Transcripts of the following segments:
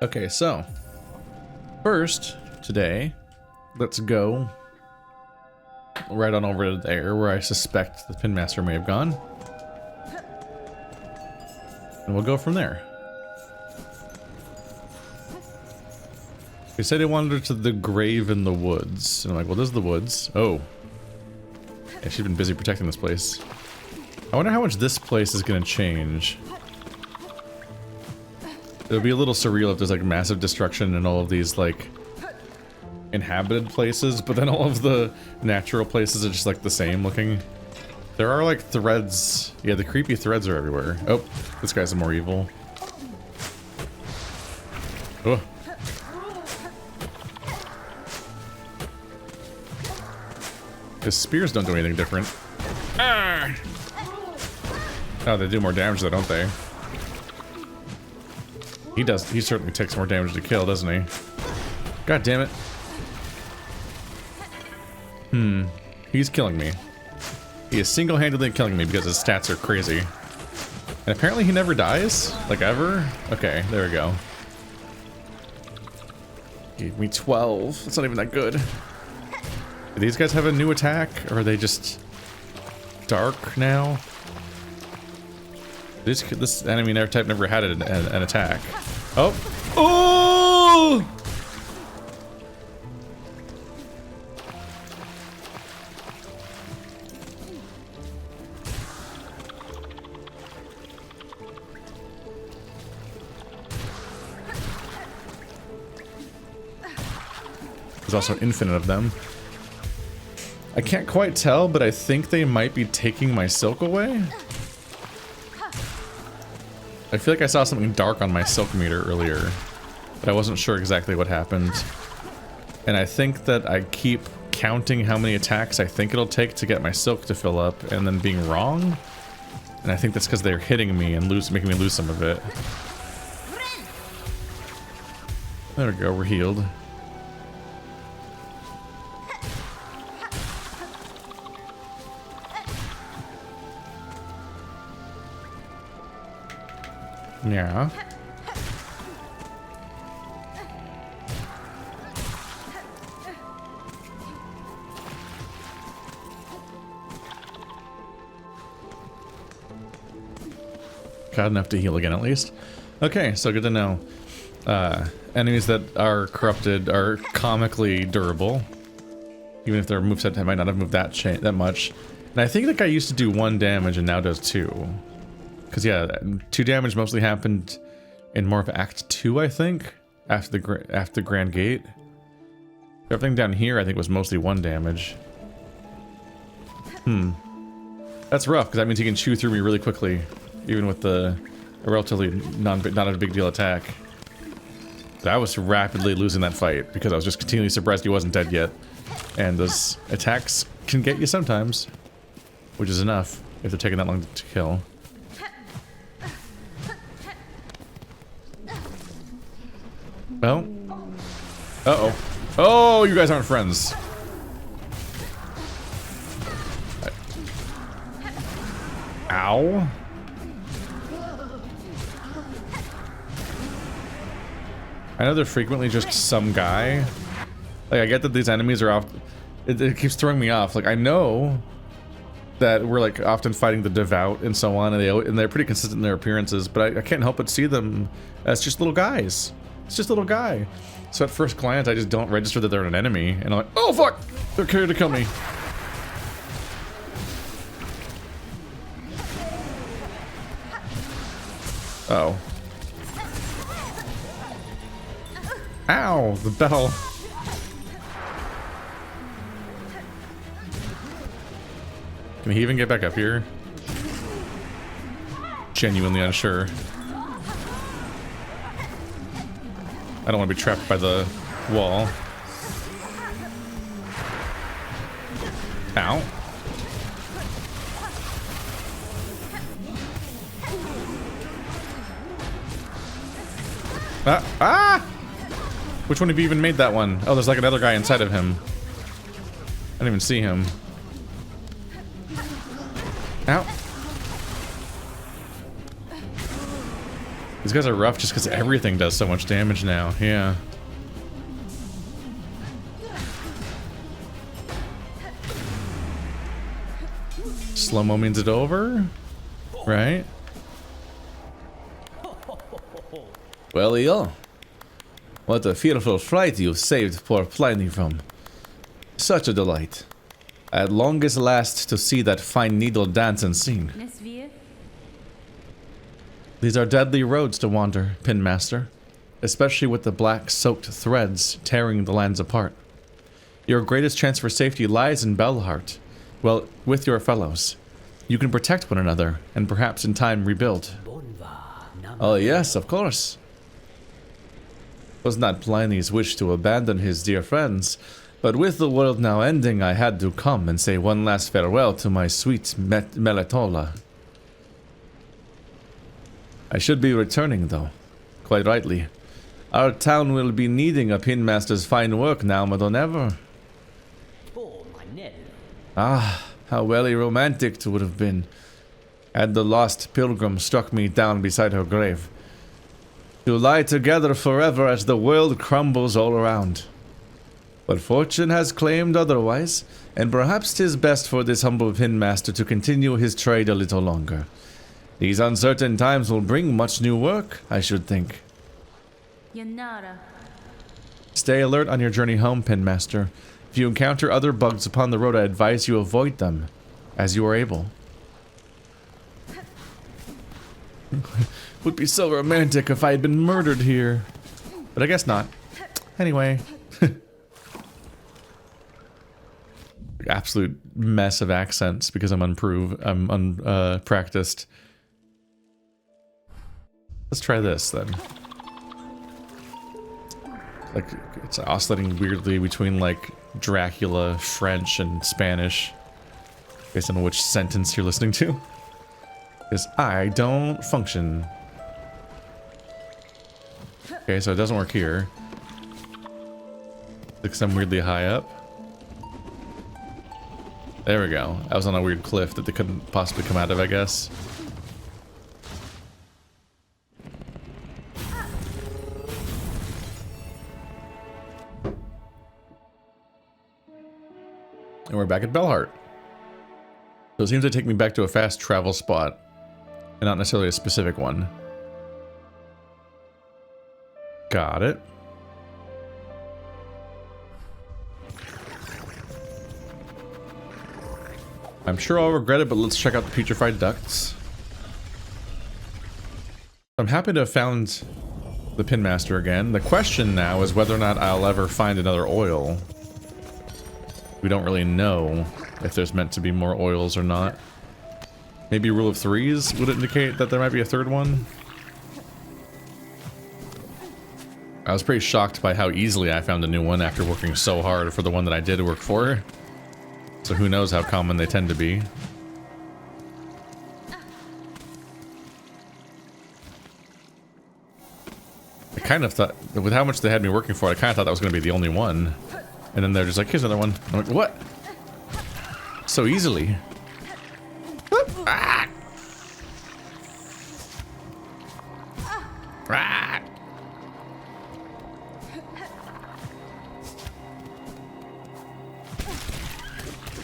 Okay, so first today, let's go right on over to there where I suspect the Pinmaster may have gone. And we'll go from there. They said they wandered to the grave in the woods. And I'm like, well, this is the woods. Oh. Yeah, she's been busy protecting this place. I wonder how much this place is going to change. It'll be a little surreal if there's like massive destruction in all of these like inhabited places, but then all of the natural places are just like the same looking. There are like threads. Yeah, the creepy threads are everywhere. Oh, this guy's more evil. Oh. His spears don't do anything different. Ah! Oh, they do more damage though, don't they? He does. He certainly takes more damage to kill, doesn't he? God damn it. He's killing me. He is single-handedly killing me because his stats are crazy. And apparently he never dies? Like ever? Okay, there we go. Gave me 12. That's not even that good. Do these guys have a new attack? Or are they just dark now? This enemy type never had an attack. Oh! Oh! There's also infinite of them. I can't quite tell, but I think they might be taking my silk away. I feel like I saw something dark on my silk meter earlier, but I wasn't sure exactly what happened. And I think that I keep counting how many attacks I think it'll take to get my silk to fill up, and then being wrong. And I think that's because they're hitting me and making me lose some of it. There we go, we're healed. Yeah. Got enough to heal again at least. Okay, so good to know. Enemies that are corrupted are comically durable. Even if their moveset might not have moved that much. And I think that guy used to do 1 damage and now does 2. Because, yeah, 2 damage mostly happened in more of Act 2, I think, after the Grand Gate. Everything down here, I think, was mostly 1 damage. That's rough, because that means he can chew through me really quickly, even with a relatively not a big deal attack. But I was rapidly losing that fight, because I was just continually surprised he wasn't dead yet. And those attacks can get you sometimes, which is enough if they're taking that long to kill. Well, uh-oh. Oh, you guys aren't friends. Ow. I know they're frequently just some guy. Like, I get that these enemies are off. It keeps throwing me off. Like, I know that we're, like, often fighting the devout and so on, and they're pretty consistent in their appearances, but I can't help but see them as just little guys. It's just a little guy. So at first glance, I just don't register that they're an enemy. And I'm like, oh fuck! They're here to kill me. Uh oh. Ow! The bell. Can he even get back up here? Genuinely unsure. I don't want to be trapped by the wall. Ow. Ah! Which one of you even made that one? Oh, there's like another guy inside of him. I didn't even see him. Ow. These guys are rough just because everything does so much damage now. Yeah. Slow-mo means it's over, right? Well, yo, what a fearful fright you saved poor Pliny from. Such a delight. At longest last to see that fine needle dance and sing. These are deadly roads to wander, Pinmaster, especially with the black soaked threads tearing the lands apart. Your greatest chance for safety lies in Ballard. Well, with your fellows. You can protect one another, and perhaps in time rebuild. Oh yes, of course. It was not Pliny's wish to abandon his dear friends, but with the world now ending, I had to come and say one last farewell to my sweet Melitola. I should be returning, though. Quite rightly. Our town will be needing a pinmaster's fine work now more than ever. Ah, how very romantic it would have been had the lost pilgrim struck me down beside her grave. To lie together forever as the world crumbles all around. But fortune has claimed otherwise, and perhaps 'tis best for this humble pinmaster to continue his trade a little longer. These uncertain times will bring much new work, I should think. Stay alert on your journey home, Pinmaster. If you encounter other bugs upon the road, I advise you avoid them, as you are able. Would be so romantic if I had been murdered here. But I guess not. Anyway. Absolute mess of accents because I'm unpracticed. Let's try this then. Like, it's oscillating weirdly between like Dracula, French, and Spanish. Based on which sentence you're listening to. Because I don't function. Okay, so it doesn't work here. Because I'm weirdly high up. There we go. I was on a weird cliff that they couldn't possibly come out of, I guess. And we're back at Ballard. So it seems to take me back to a fast travel spot. And not necessarily a specific one. Got it. I'm sure I'll regret it, but let's check out the putrefied ducts. I'm happy to have found the Pinmaster again. The question now is whether or not I'll ever find another oil. We don't really know if there's meant to be more oils or not. Maybe rule of threes would indicate that there might be a third one. I was pretty shocked by how easily I found a new one after working so hard for the one that I did work for. So who knows how common they tend to be. I kind of thought, with how much they had me working for, I kind of thought that was going to be the only one. And then they're just like, here's another one. I'm like, what? So easily. Ah! Ah!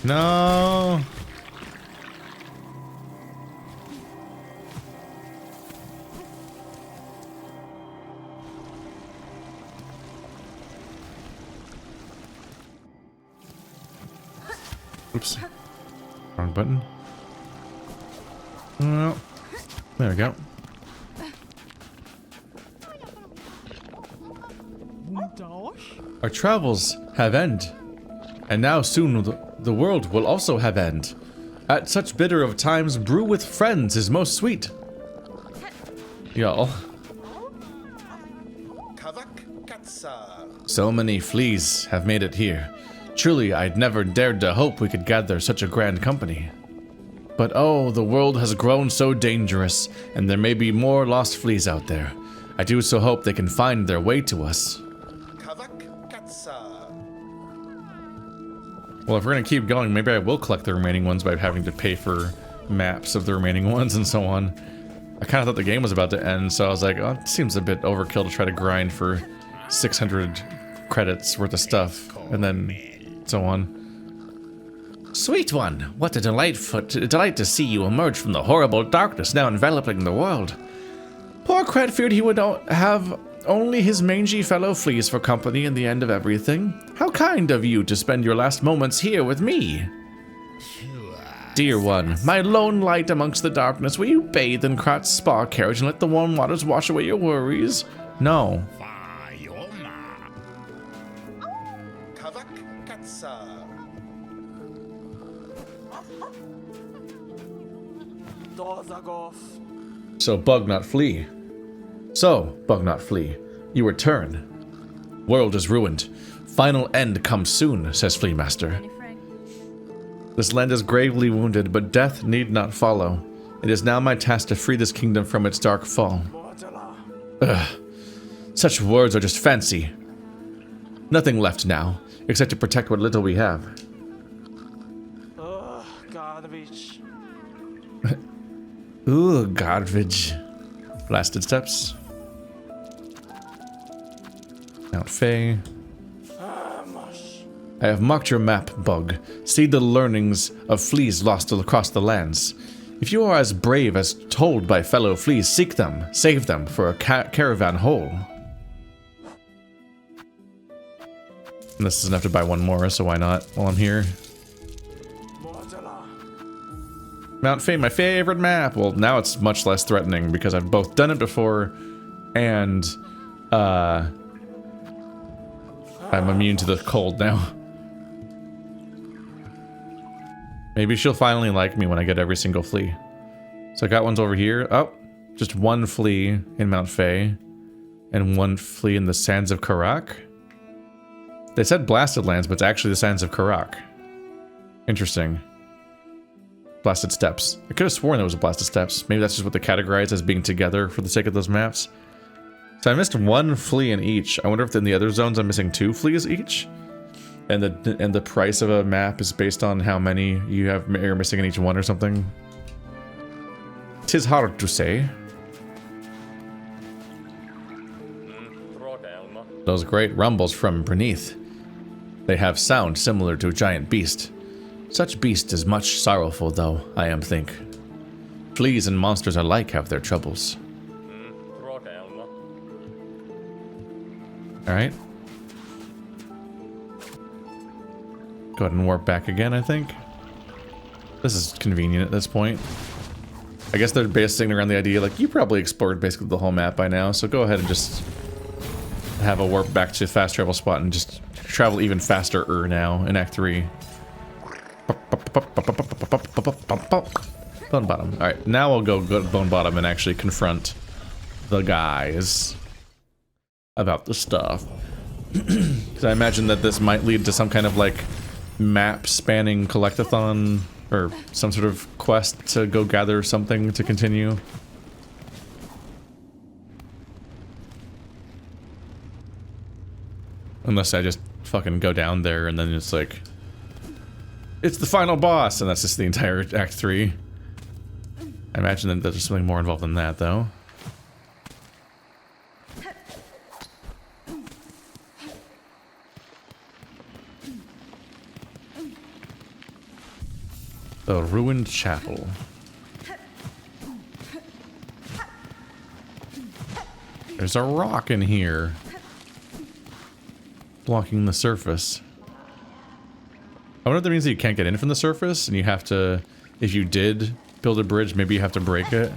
No. Oops. Wrong button. Well, there we go. Our travels have end, and now soon the world will also have end. At such bitter of times, brew with friends is most sweet. Y'all. So many fleas have made it here. Truly, I'd never dared to hope we could gather such a grand company. But oh, the world has grown so dangerous, and there may be more lost fleas out there. I do so hope they can find their way to us. Well, if we're gonna keep going, maybe I will collect the remaining ones by having to pay for maps of the remaining ones and so on. I kind of thought the game was about to end, so I was like, oh, it seems a bit overkill to try to grind for 600 credits worth of stuff, and then so on. Sweet one, what a delight to see you emerge from the horrible darkness now enveloping the world. Poor Cred feared he would have only his mangy fellow fleas for company in the end of everything. How kind of you to spend your last moments here with me. Dear one, my lone light amongst the darkness, will you bathe in Krat's spa carriage and let the warm waters wash away your worries? No. So, bug not flee. So, bug not flee. You return. World is ruined. Final end comes soon, says Flea Master. This land is gravely wounded, but death need not follow. It is now my task to free this kingdom from its dark fall. Ugh. Such words are just fancy. Nothing left now, except to protect what little we have. Garbage. Ooh, garbage. Blasted steps. Mount Fae. I have marked your map, Bug. See the learnings of fleas lost across the lands. If you are as brave as told by fellow fleas, seek them, save them for a caravan whole. And this is enough to buy one more, so why not while I'm here? Mount Fae, my favorite map. Well, now it's much less threatening because I've both done it before and I'm immune to the cold now. Maybe she'll finally like me when I get every single flea. So I got ones over here. Oh, just one flea in Mount Fae and one flea in the Sands of Karak. They said Blasted Lands, but it's actually the Sands of Karak. Interesting. Blasted Steps. I could have sworn there was a Blasted Steps. Maybe that's just what they categorize as being together for the sake of those maps. So I missed one flea in each. I wonder if in the other zones I'm missing 2 fleas each? And the price of a map is based on how many you're missing in each one or something. 'Tis hard to say. Those great rumbles from beneath. They have sound similar to a giant beast. Such beast is much sorrowful, though, I am think. Fleas and monsters alike have their troubles. Alright. Go ahead and warp back again, I think. This is convenient at this point. I guess they're basing around the idea, like, you probably explored basically the whole map by now, so go ahead and just have a warp back to fast travel spot and just travel even faster now in Act 3. Bone Bottom. Alright, now we'll go to Bone Bottom and actually confront the guys about the stuff. Because I imagine that this might lead to some kind of, like, map-spanning collectathon, or some sort of quest to go gather something to continue. Unless I just fucking go down there and then it's like, it's the final boss, and that's just the entire Act 3. I imagine that there's something more involved than that, though. The ruined chapel. There's a rock in here, blocking the surface. I wonder if that means that you can't get in from the surface, and you have to, if you did build a bridge, maybe you have to break it.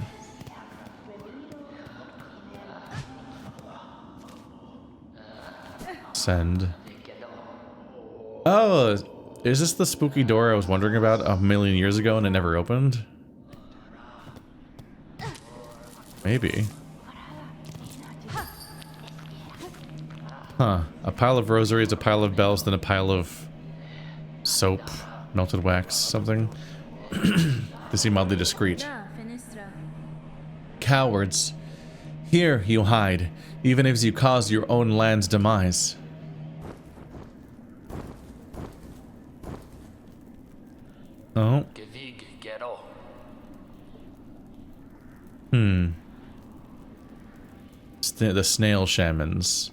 Send. Oh, is this the spooky door I was wondering about a million years ago and it never opened? Maybe. Huh. A pile of rosaries, a pile of bells, then a pile of soap, melted wax, something. They seem oddly discreet. Cowards. Here you hide, even as you cause your own land's demise. Oh. Hmm. the snail shamans.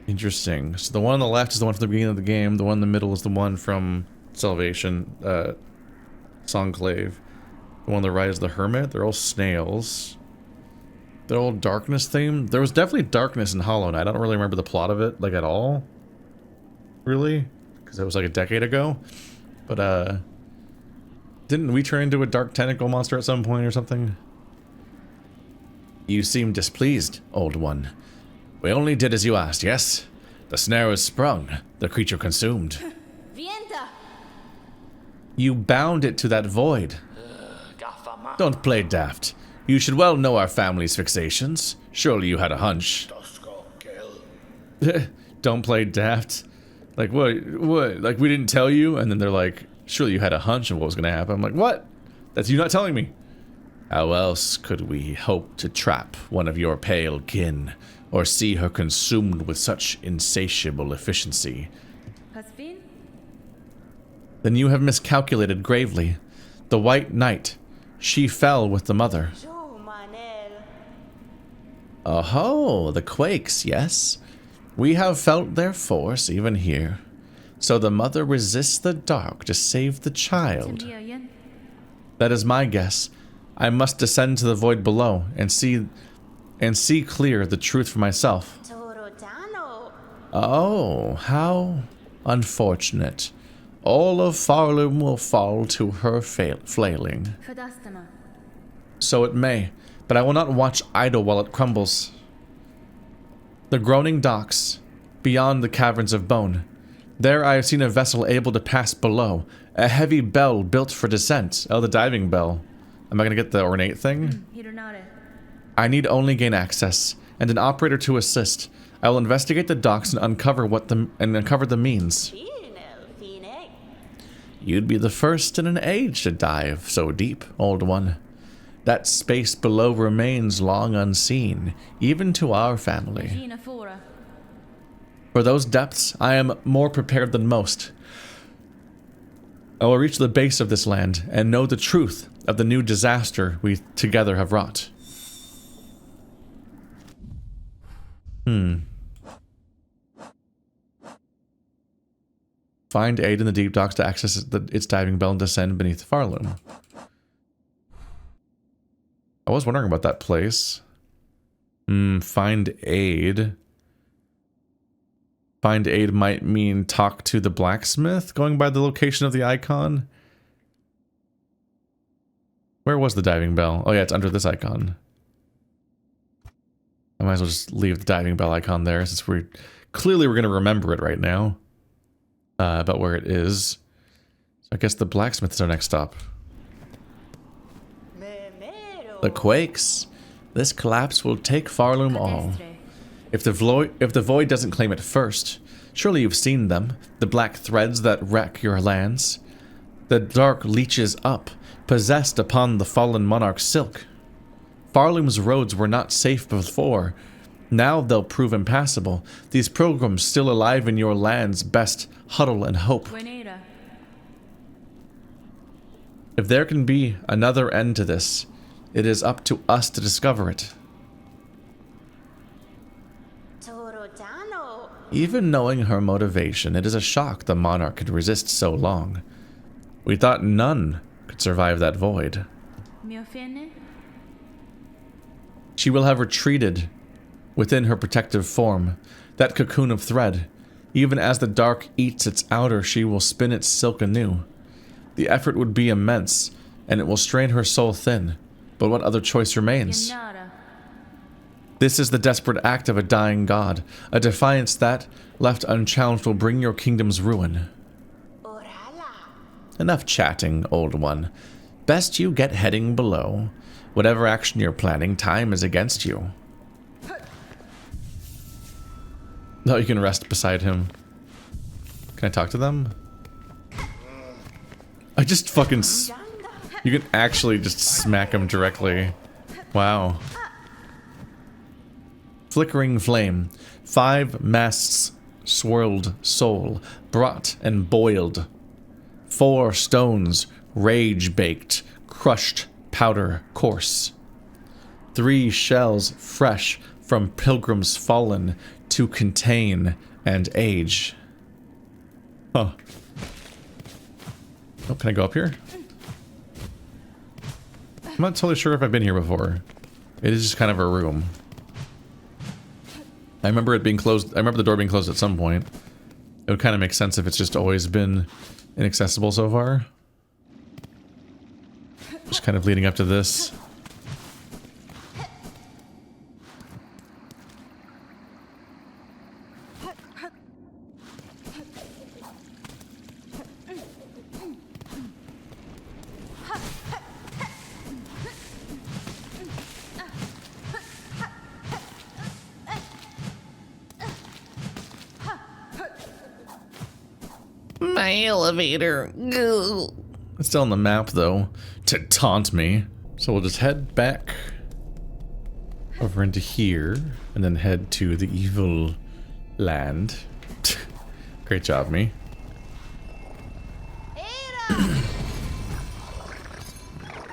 Interesting. So the one on the left is the one from the beginning of the game. The one in the middle is the one from Salvation, Songclave. The one on the right is the Hermit. They're all snails. They're all darkness themed. There was definitely darkness in Hollow Knight. I don't really remember the plot of it, like, at all. Really? Because it was like a decade ago. But, didn't we turn into a dark tentacle monster at some point or something? You seem displeased, old one. We only did as you asked, yes? The snare was sprung, the creature consumed. Vienta. You bound it to that void. Don't play daft. You should well know our family's fixations. Surely you had a hunch. Don't play daft. Like, what? Like, we didn't tell you? And then they're like, surely you had a hunch of what was going to happen. I'm like, what? That's you not telling me. How else could we hope to trap one of your pale kin, or see her consumed with such insatiable efficiency? Then you have miscalculated gravely. The White Knight, she fell with the mother. Oh, the quakes, yes. We have felt their force even here. So the mother resists the dark to save the child. That is my guess. I must descend to the void below and see clear the truth for myself. Oh, how unfortunate. All of Pharloom will fall to her flailing. So it may, but I will not watch idle while it crumbles. The groaning docks, beyond the caverns of bone. There I have seen a vessel able to pass below. A heavy bell built for descent. Oh, the diving bell. Am I gonna get the ornate thing? I need only gain access, and an operator to assist. I will investigate the docks and uncover the means. You'd be the first in an age to dive so deep, old one. That space below remains long unseen, even to our family. For those depths, I am more prepared than most. I will reach the base of this land and know the truth of the new disaster we together have wrought. Find aid in the deep docks to access its diving bell and descend beneath Pharloom. I was wondering about that place. Find aid. Find aid might mean talk to the blacksmith, going by the location of the icon. Where was the diving bell? Oh yeah, it's under this icon. I might as well just leave the diving bell icon there, since we're going to remember it right now. About where it is. So I guess the blacksmith is our next stop. The quakes. This collapse will take Pharloom all. If the void doesn't claim it first, surely you've seen them. The black threads that wreck your lands. The dark leeches up, possessed upon the fallen monarch's silk. Pharloom's roads were not safe before. Now they'll prove impassable. These pilgrims still alive in your lands best huddle and hope. If there can be another end to this, it is up to us to discover it. Even knowing her motivation, it is a shock the monarch could resist so long. We thought none could survive that void. She will have retreated within her protective form, that cocoon of thread. Even as the dark eats its outer, she will spin its silk anew. The effort would be immense, and it will strain her soul thin. But what other choice remains? This is the desperate act of a dying god, a defiance that, left unchallenged, will bring your kingdom's ruin. Enough chatting, old one. Best you get heading below. Whatever action you're planning, time is against you. No, you can rest beside him. Can I talk to them? I just fucking... You can actually just smack him directly. Wow. Flickering flame. 5 masts swirled soul. Brought and boiled. 4 stones. Rage baked. Crushed powder coarse. 3 shells fresh from pilgrims fallen to contain and age. Huh. Oh, can I go up here? I'm not totally sure if I've been here before. It is just kind of a room. I remember it being closed. I remember the door being closed at some point. It would kind of make sense if it's just always been inaccessible so far. Just kind of leading up to this. My elevator. Goo. It's still on the map, though, to taunt me. So we'll just head back over into here, and then head to the evil land. Great job, me.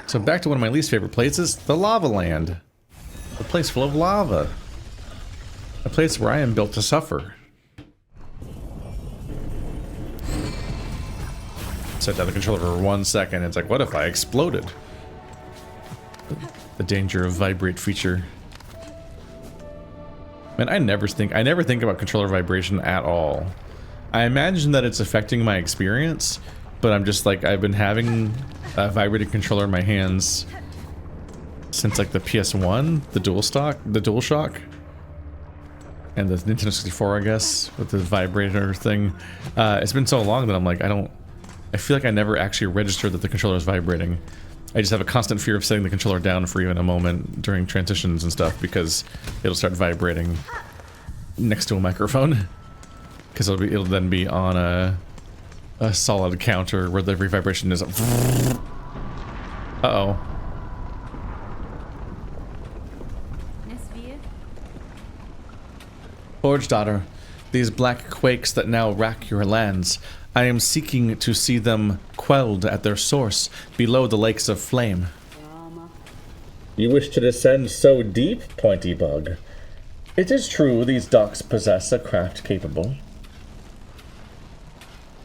So back to one of my least favorite places, the lava land. A place full of lava. A place where I am built to suffer. Set down the controller for 1 second. It's like, what if I exploded? The danger of vibrate feature. Man, I never think about controller vibration at all. I imagine that it's affecting my experience, but I'm just like, I've been having a vibrating controller in my hands since like the PS1, the DualShock, and the Nintendo 64, I guess, with the vibrator thing. It's been so long that I'm like, I feel like I never actually registered that the controller is vibrating. I just have a constant fear of setting the controller down for even a moment during transitions and stuff because it'll start vibrating next to a microphone. Because it'll then be on a solid counter where every vibration is a uh-oh. Forge daughter, these black quakes that now rack your lands, I am seeking to see them quelled at their source, below the lakes of flame. You wish to descend so deep, Pointy Bug? It is true these docks possess a craft capable.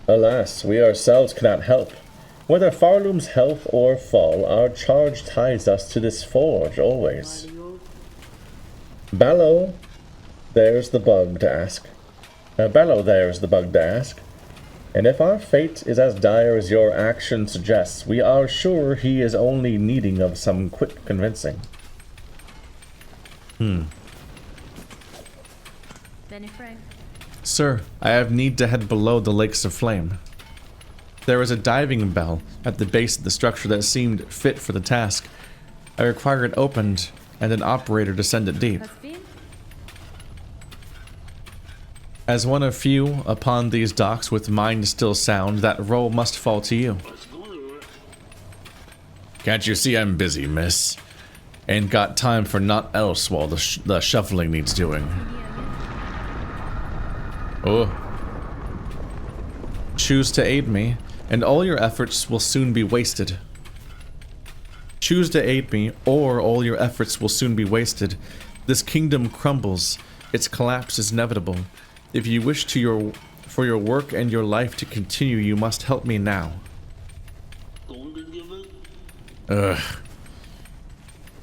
Alas, we ourselves cannot help. Whether Pharloom's health or fall, our charge ties us to this forge always. Bellow, there's the bug to ask. Bellow, there's the bug to ask. And if our fate is as dire as your action suggests, we are sure he is only needing of some quick convincing. Sir, I have need to head below the lakes of flame. There is a diving bell at the base of the structure that seemed fit for the task. I require it opened and an operator to send it deep. As one of few upon these docks with mind still sound, that role must fall to you. Can't you see I'm busy, miss? Ain't got time for naught else while the shuffling needs doing. Oh. Choose to aid me, and all your efforts will soon be wasted. Choose to aid me, or all your efforts will soon be wasted. This kingdom crumbles. Its collapse is inevitable. If you wish for your work and your life to continue, you must help me now. Ugh.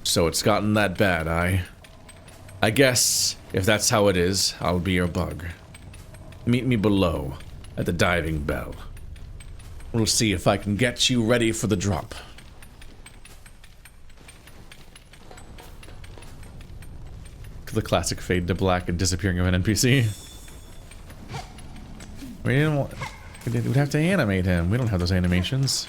So it's gotten that bad, I guess, if that's how it is, I'll be your bug. Meet me below, at the diving bell. We'll see if I can get you ready for the drop. The classic fade to black and disappearing of an NPC. We'd have to animate him. We don't have those animations.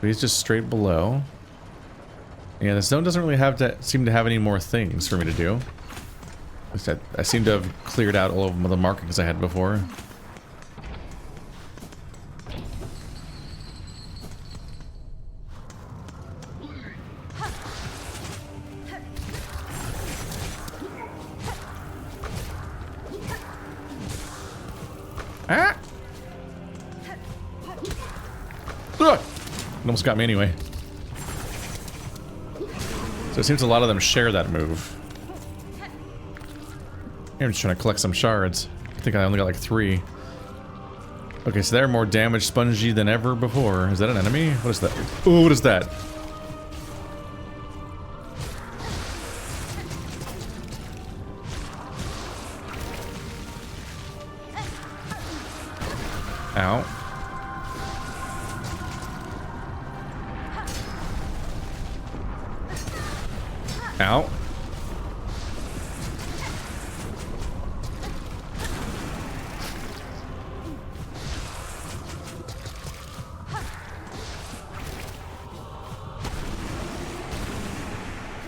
But he's just straight below. Yeah, the zone doesn't really seem to have any more things for me to do. I seem to have cleared out all of the markings I had before. Ah! Ugh! It almost got me anyway. So it seems a lot of them share that move. I'm just trying to collect some shards. I think I only got like 3. Okay, so they're more damage spongy than ever before. Is that an enemy? What is that? Ooh, what is that? Ow. Ow.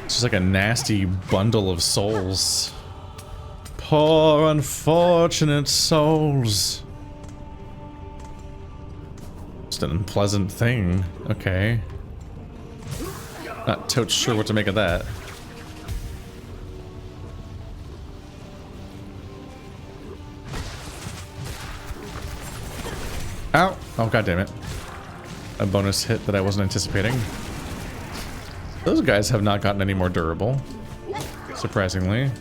It's just like a nasty bundle of souls. Poor unfortunate souls. Just an unpleasant thing. Okay. Not totes sure what to make of that. Ow! Oh, god damn it. A bonus hit that I wasn't anticipating. Those guys have not gotten any more durable. Surprisingly.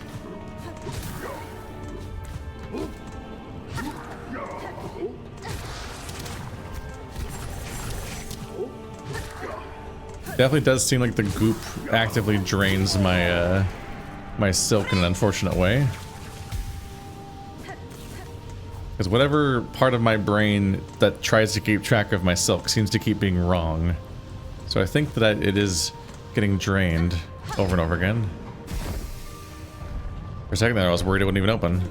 Definitely does seem like the goop actively drains my my silk in an unfortunate way. Because whatever part of my brain that tries to keep track of my silk seems to keep being wrong. So I think that it is getting drained over and over again. For a second there I was worried it wouldn't even open.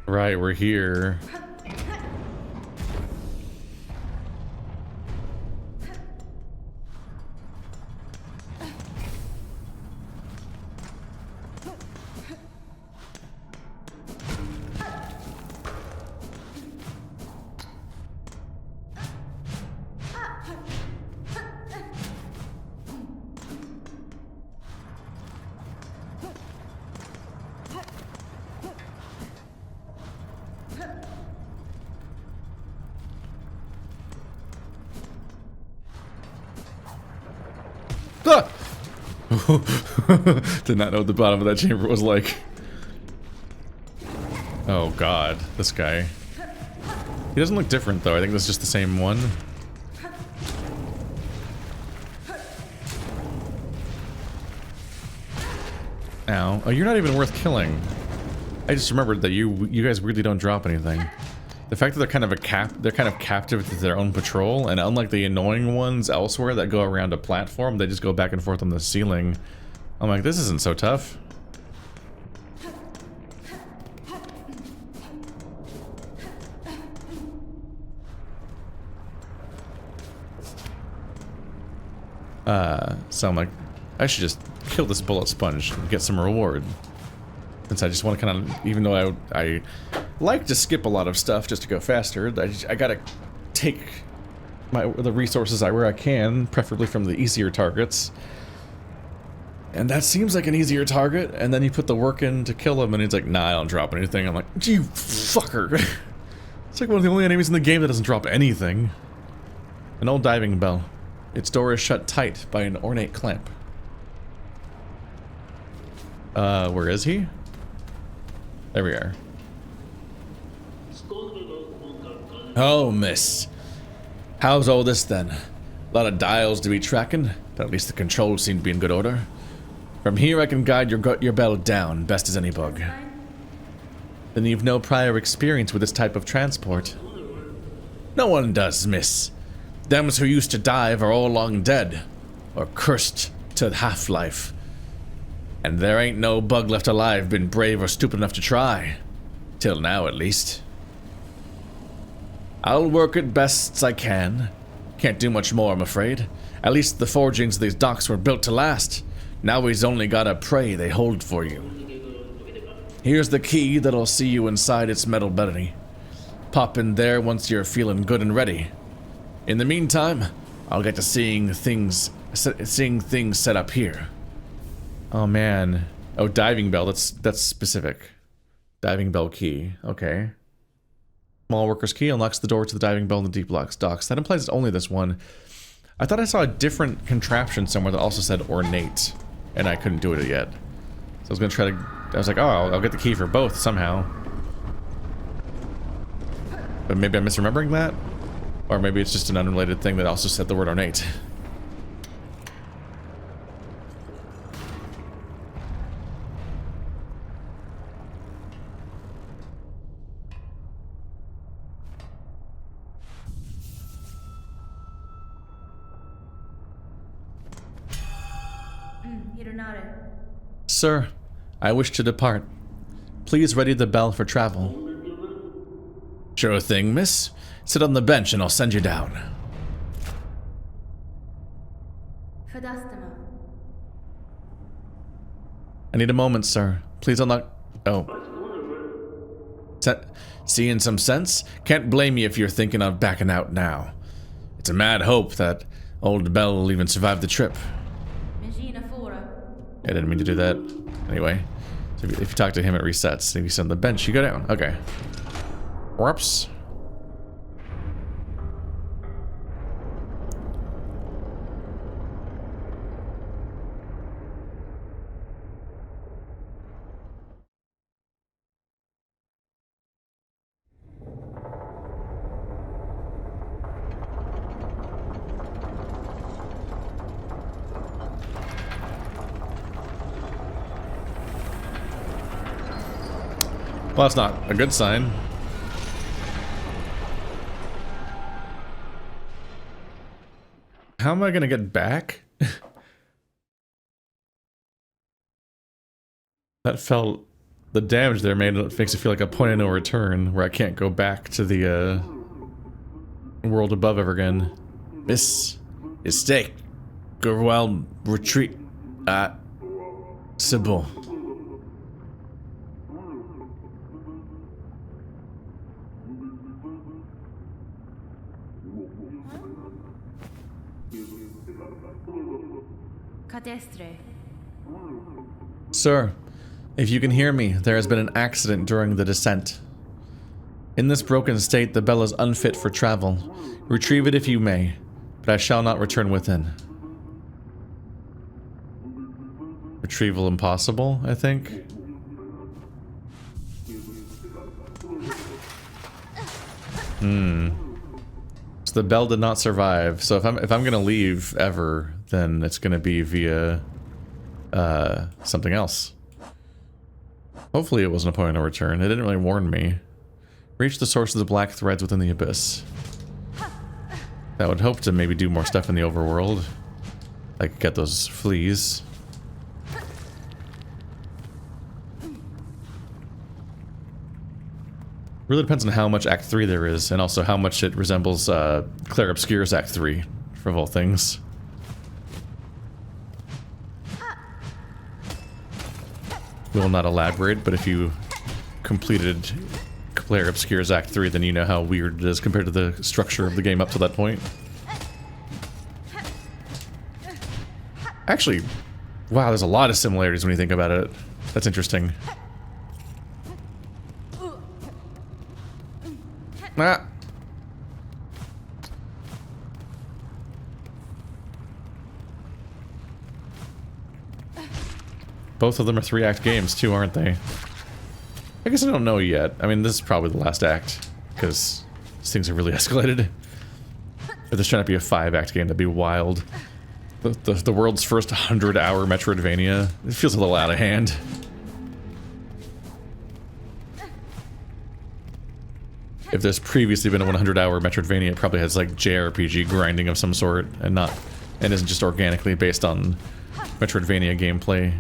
Right, we're here. Ah! Did not know what the bottom of that chamber was like. Oh god, this guy. He doesn't look different though, I think that's just the same one. Ow. Oh, you're not even worth killing. I just remembered that you guys weirdly don't drop anything. The fact that they're kind of captive to their own patrol, and unlike the annoying ones elsewhere that go around a platform, they just go back and forth on the ceiling. I'm like, this isn't so tough. So I'm like, I should just kill this bullet sponge and get some reward. Since I just want to kind of, even though I like to skip a lot of stuff just to go faster, I gotta take the resources where I can, preferably from the easier targets. And that seems like an easier target, and then you put the work in to kill him, and he's like, nah, I don't drop anything. I'm like, you fucker. It's like one of the only enemies in the game that doesn't drop anything. An old diving bell. Its door is shut tight by an ornate clamp. Where is he? There we are. Oh, miss. How's all this then? A lot of dials to be tracking, but at least the controls seem to be in good order. From here I can guide your bell down, best as any bug. Then you've no prior experience with this type of transport. No one does, miss. Them who used to dive are all long dead, or cursed to half-life. And there ain't no bug left alive been brave or stupid enough to try. Till now, at least. I'll work it best as I can. Can't do much more, I'm afraid. At least the forgings of these docks were built to last. Now we's only gotta pray they hold for you. Here's the key that'll see you inside its metal belly. Pop in there once you're feeling good and ready. In the meantime, I'll get to seeing things set up here. Oh man. Oh, diving bell. That's specific. Diving bell key. Okay. Small worker's key unlocks the door to the diving bell in the deep docks. That implies it's only this one. I thought I saw a different contraption somewhere that also said ornate, and I couldn't do it yet. So I was gonna try to. I was like, oh, I'll get the key for both somehow. But maybe I'm misremembering that, or maybe it's just an unrelated thing that also said the word ornate. Sir, I wish to depart. Please ready the bell for travel. Sure thing, miss. Sit on the bench and I'll send you down. I need a moment, sir. Please unlock... Oh. Seeing some sense? Can't blame you if you're thinking of backing out now. It's a mad hope that old Bell will even survive the trip. I didn't mean to do that. Anyway, so if you talk to him, it resets. If you sit on the bench, you go down. Okay. Whoops. Well, that's not a good sign. How am I gonna get back? That felt... The damage there makes it feel like a point of no return, where I can't go back to the, world above ever again. Mistake. Gurwell retreat. Sybil. Sir, if you can hear me, there has been an accident during the descent. In this broken state, the bell is unfit for travel. Retrieve it if you may, but I shall not return within. Retrieval impossible, I think. So the bell did not survive. So if I'm gonna leave ever, then it's gonna be via something else. Hopefully it wasn't a point of no return. It didn't really warn me. Reach the source of the black threads within the abyss. That would hope to maybe do more stuff in the overworld. Like get those fleas. Really depends on how much Act 3 there is, and also how much it resembles Claire Obscure's Act 3, for all things. We will not elaborate, but if you completed Claire Obscure's Act 3, then you know how weird it is compared to the structure of the game up to that point. Actually, wow, there's a lot of similarities when you think about it. That's interesting. Ah. Both of them are 3-act games too, aren't they? I guess I don't know yet. I mean, this is probably the last act, because things have really escalated. If this turned out to be a 5-act game, that'd be wild. The world's first 100-hour Metroidvania. It feels a little out of hand. If there's previously been a 100-hour Metroidvania, it probably has like JRPG grinding of some sort, and isn't just organically based on Metroidvania gameplay.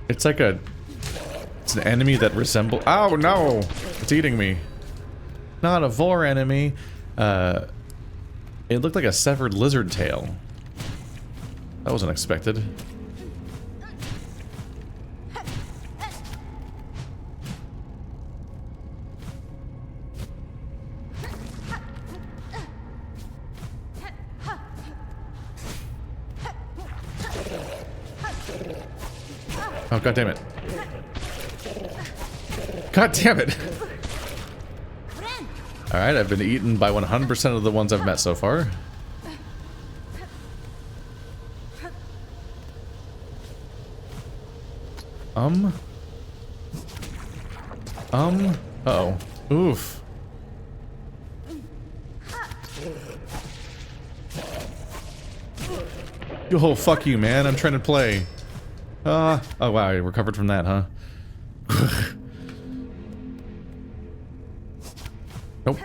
It's like it's an enemy that resembles... Oh no! It's eating me. Not a vor enemy. It looked like a severed lizard tail. That wasn't expected. Oh, god damn it. God damn it. Alright, I've been eaten by 100% of the ones I've met so far. Uh-oh. Oof. Oh, fuck you, man. I'm trying to play. Oh, wow. I recovered from that, huh? Nope.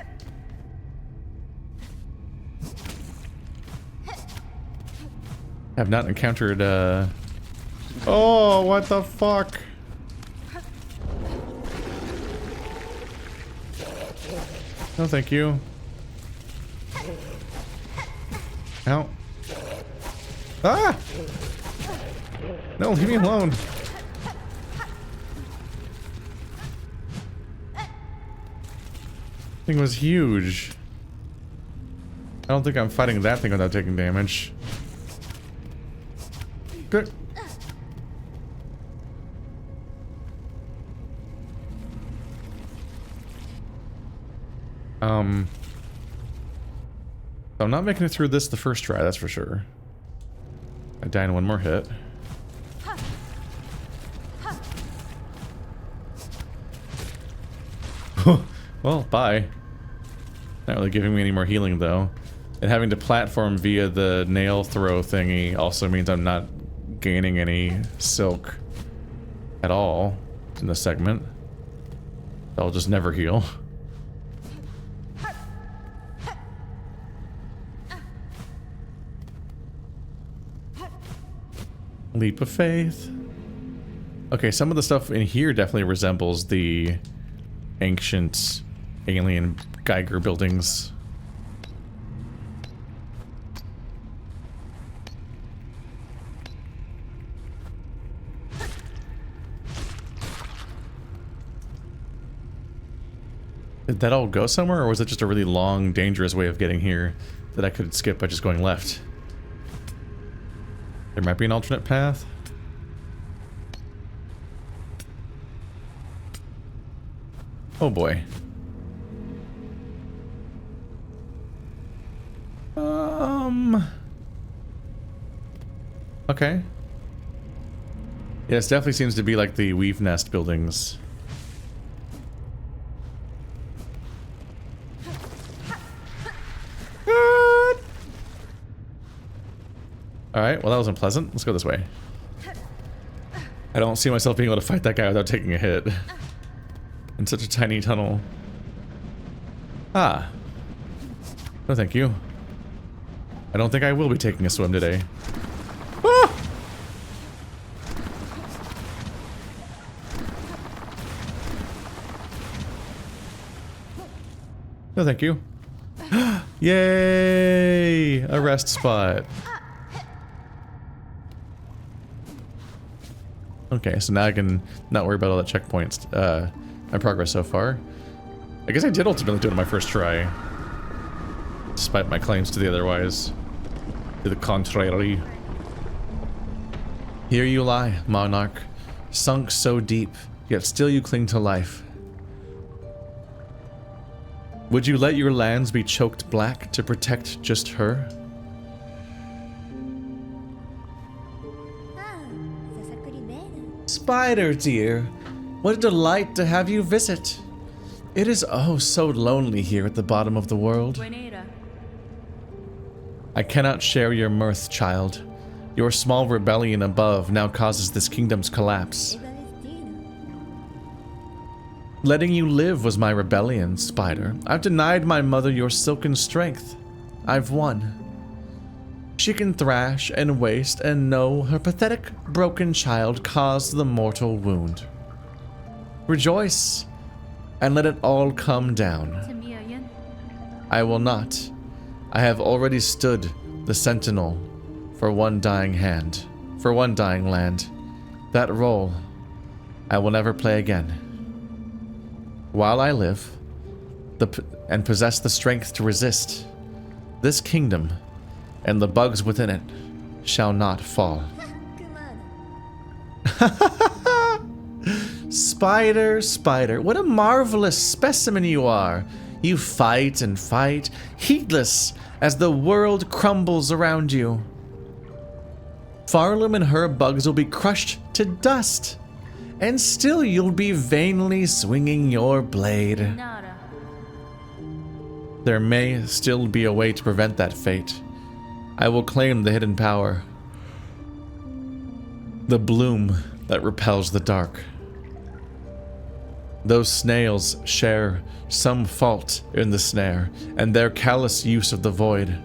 Have not encountered, Oh, what the fuck? No, thank you. Ow. Ah! No, leave me alone. Thing was huge. I don't think I'm fighting that thing without taking damage. Good. So I'm not making it through this the first try, that's for sure. I die in one more hit. Well, bye. Not really giving me any more healing, though. And having to platform via the nail throw thingy also means I'm not gaining any silk at all in this segment. I'll just never heal. Leap of faith. Okay, some of the stuff in here definitely resembles the ancient alien Geiger buildings. Did that all go somewhere, or was it just a really long, dangerous way of getting here that I could skip by just going left? There might be an alternate path. Oh boy. Okay. Yeah, it definitely seems to be like the weave nest buildings. Alright, well that was unpleasant. Let's go this way. I don't see myself being able to fight that guy without taking a hit. In such a tiny tunnel. Ah. No thank you. I don't think I will be taking a swim today. Ah! No thank you. Yay! A rest spot. Okay, so now I can not worry about all the checkpoints. My progress so far. I guess I did ultimately do it on my first try. Despite my claims to the otherwise. To the contrary. Here you lie, monarch. Sunk so deep, yet still you cling to life. Would you let your lands be choked black to protect just her? Spider, dear, what a delight to have you visit. It is oh so lonely here at the bottom of the world. I cannot share your mirth, child. Your small rebellion above now causes this kingdom's collapse. Letting you live was my rebellion, Spider. I've denied my mother your silken strength. I've won. She can thrash and waste and know her pathetic, broken child caused the mortal wound. Rejoice, and let it all come down. I will not. I have already stood the sentinel for one dying hand, for one dying land. That role I will never play again. While I live, and possess the strength to resist, this kingdom and the bugs within it shall not fall. Spider, spider, what a marvelous specimen you are. You fight and fight, heedless as the world crumbles around you. Pharloom and her bugs will be crushed to dust, and still you'll be vainly swinging your blade. Nada. There may still be a way to prevent that fate. I will claim the hidden power. The bloom that repels the dark. Those snails share some fault in the snare, and their callous use of the void.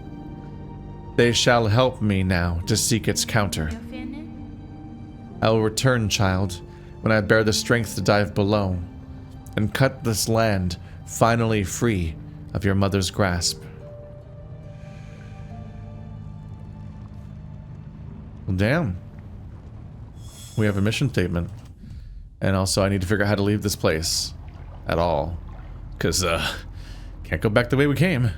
They shall help me now to seek its counter. I will return, child, when I bear the strength to dive below, and cut this land finally free of your mother's grasp. Well, damn. We have a mission statement. And also I need to figure out how to leave this place. At all. Because, can't go back the way we came.